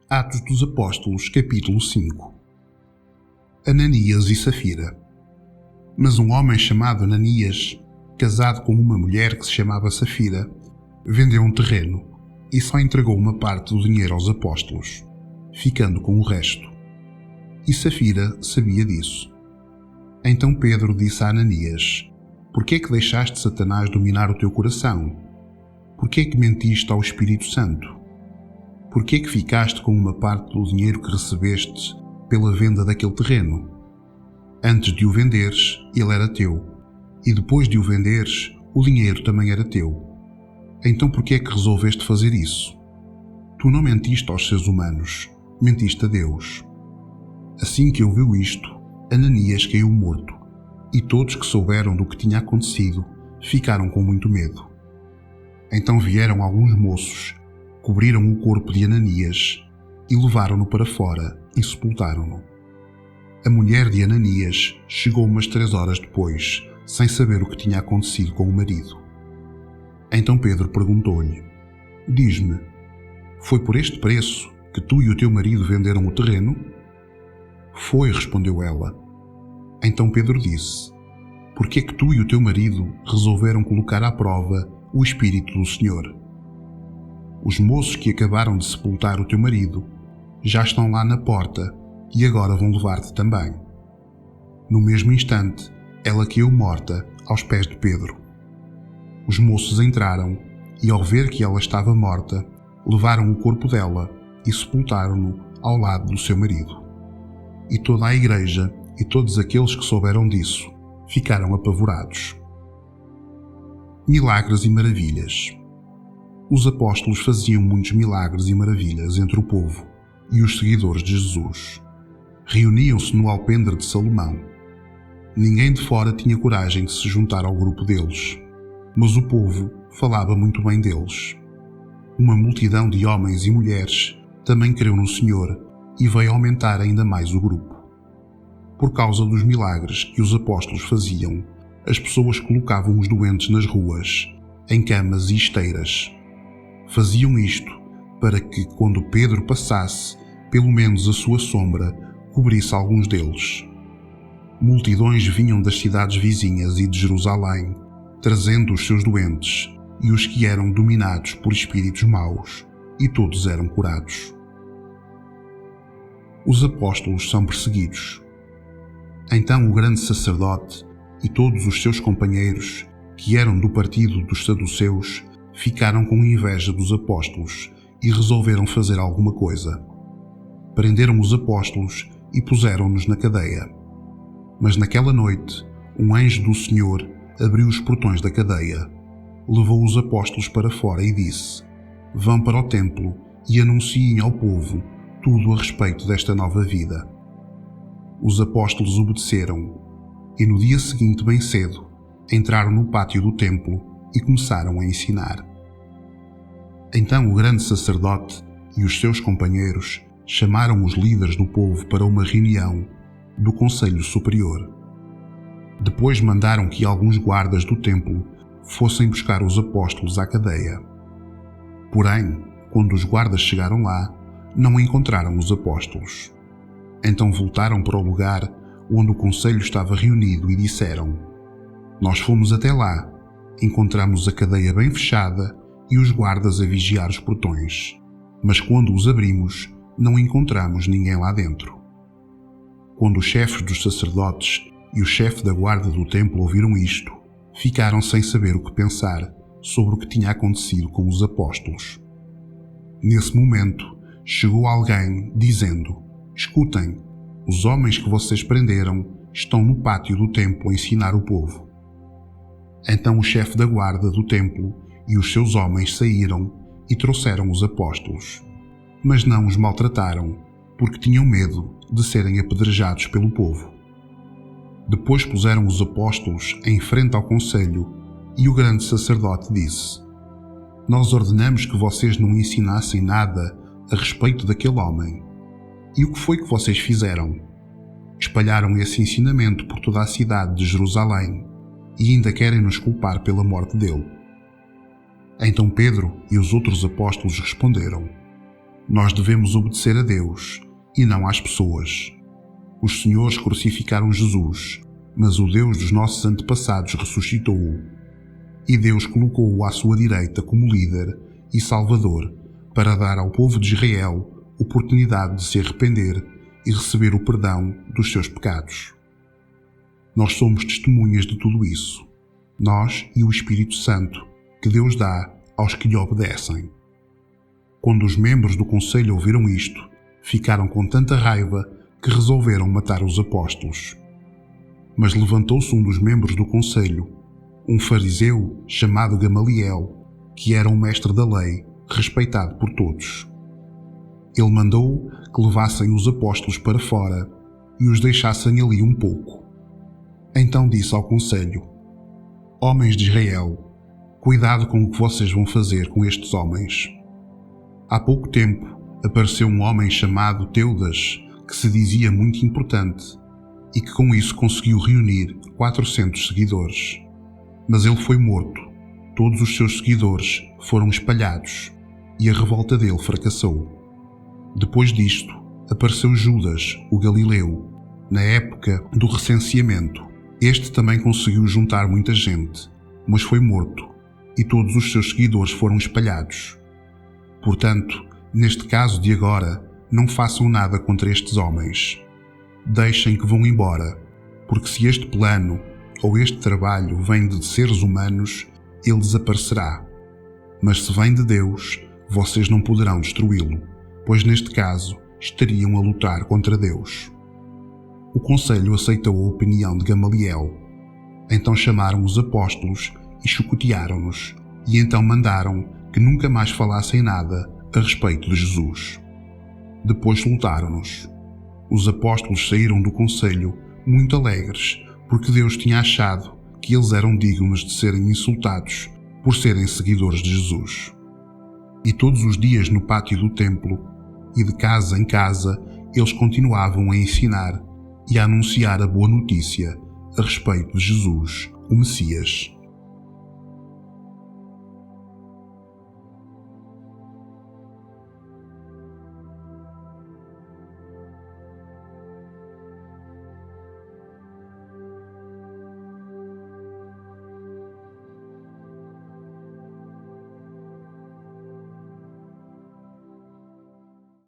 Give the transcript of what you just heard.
Atos dos Apóstolos, capítulo 5. Ananias e Safira. Mas um homem chamado Ananias, casado com uma mulher que se chamava Safira, vendeu um terreno e só entregou uma parte do dinheiro aos apóstolos, ficando com o resto. E Safira sabia disso. Então Pedro disse a Ananias: Por que é que deixaste Satanás dominar o teu coração? Por que é que mentiste ao Espírito Santo? Por que é que ficaste com uma parte do dinheiro que recebeste pela venda daquele terreno? Antes de o venderes, ele era teu, e depois de o venderes, o dinheiro também era teu. Então por que é que resolveste fazer isso? Tu não mentiste aos seres humanos, mentiste a Deus. Assim que ouviu isto, Ananias caiu morto, e todos que souberam do que tinha acontecido ficaram com muito medo. Então vieram alguns moços, cobriram o corpo de Ananias e levaram-no para fora e sepultaram-no. A mulher de Ananias chegou umas 3 horas depois, sem saber o que tinha acontecido com o marido. Então Pedro perguntou-lhe: Diz-me, foi por este preço que tu e o teu marido venderam o terreno? Foi, respondeu ela. Então Pedro disse: Por que é que tu e o teu marido resolveram colocar à prova o Espírito do Senhor? Os moços que acabaram de sepultar o teu marido já estão lá na porta e agora vão levar-te também. No mesmo instante, ela caiu morta aos pés de Pedro. Os moços entraram e, ao ver que ela estava morta, levaram o corpo dela e sepultaram-no ao lado do seu marido. E toda a igreja e todos aqueles que souberam disso ficaram apavorados. Milagres e maravilhas. Os apóstolos faziam muitos milagres e maravilhas entre o povo e os seguidores de Jesus. Reuniam-se no alpendre de Salomão. Ninguém de fora tinha coragem de se juntar ao grupo deles, mas o povo falava muito bem deles. Uma multidão de homens e mulheres também creu no Senhor e veio aumentar ainda mais o grupo. Por causa dos milagres que os apóstolos faziam, as pessoas colocavam os doentes nas ruas, em camas e esteiras. Faziam isto para que, quando Pedro passasse, pelo menos a sua sombra cobrisse alguns deles. Multidões vinham das cidades vizinhas e de Jerusalém, trazendo os seus doentes e os que eram dominados por espíritos maus, e todos eram curados. Os apóstolos são perseguidos. Então o grande sacerdote e todos os seus companheiros, que eram do partido dos saduceus, ficaram com inveja dos apóstolos e resolveram fazer alguma coisa. Prenderam os apóstolos e puseram-nos na cadeia. Mas naquela noite, um anjo do Senhor abriu os portões da cadeia, levou os apóstolos para fora e disse: Vão para o templo e anunciem ao povo tudo a respeito desta nova vida. Os apóstolos obedeceram e no dia seguinte, bem cedo, entraram no pátio do templo e começaram a ensinar. Então o grande sacerdote e os seus companheiros chamaram os líderes do povo para uma reunião do Conselho Superior. Depois mandaram que alguns guardas do templo fossem buscar os apóstolos à cadeia. Porém, quando os guardas chegaram lá, não encontraram os apóstolos. Então voltaram para o lugar onde o conselho estava reunido e disseram: Nós fomos até lá, encontramos a cadeia bem fechada e os guardas a vigiar os portões, mas quando os abrimos, não encontramos ninguém lá dentro. Quando os chefes dos sacerdotes e o chefe da guarda do templo ouviram isto, ficaram sem saber o que pensar sobre o que tinha acontecido com os apóstolos. Nesse momento, chegou alguém dizendo: Escutem, os homens que vocês prenderam estão no pátio do templo a ensinar o povo. Então o chefe da guarda do templo e os seus homens saíram e trouxeram os apóstolos, mas não os maltrataram, porque tinham medo de serem apedrejados pelo povo. Depois puseram os apóstolos em frente ao conselho e o grande sacerdote disse: Nós ordenamos que vocês não ensinassem nada a respeito daquele homem. E o que foi que vocês fizeram? Espalharam esse ensinamento por toda a cidade de Jerusalém e ainda querem nos culpar pela morte dele. Então Pedro e os outros apóstolos responderam: Nós devemos obedecer a Deus e não às pessoas. Os senhores crucificaram Jesus, mas o Deus dos nossos antepassados ressuscitou-o. E Deus colocou-o à sua direita como líder e salvador para dar ao povo de Israel oportunidade de se arrepender e receber o perdão dos seus pecados. Nós somos testemunhas de tudo isso, nós e o Espírito Santo, que Deus dá aos que lhe obedecem. Quando os membros do conselho ouviram isto, ficaram com tanta raiva que resolveram matar os apóstolos. Mas levantou-se um dos membros do conselho, um fariseu chamado Gamaliel, que era um mestre da lei, respeitado por todos. Ele mandou que levassem os apóstolos para fora e os deixassem ali um pouco. Então disse ao conselho: Homens de Israel, cuidado com o que vocês vão fazer com estes homens. Há pouco tempo apareceu um homem chamado Teudas, que se dizia muito importante e que com isso conseguiu reunir 400 seguidores. Mas ele foi morto, todos os seus seguidores foram espalhados e a revolta dele fracassou. Depois disto, apareceu Judas, o Galileu, na época do recenseamento. Este também conseguiu juntar muita gente, mas foi morto e todos os seus seguidores foram espalhados. Portanto, neste caso de agora, não façam nada contra estes homens. Deixem que vão embora, porque se este plano ou este trabalho vem de seres humanos, ele desaparecerá. Mas se vem de Deus, vocês não poderão destruí-lo, pois neste caso estariam a lutar contra Deus. O conselho aceitou a opinião de Gamaliel. Então chamaram os apóstolos e chicotearam-nos, e então mandaram que nunca mais falassem nada a respeito de Jesus. Depois soltaram-nos. Os apóstolos saíram do conselho muito alegres, porque Deus tinha achado que eles eram dignos de serem insultados por serem seguidores de Jesus. E todos os dias no pátio do templo e de casa em casa, eles continuavam a ensinar e a anunciar a boa notícia a respeito de Jesus, o Messias.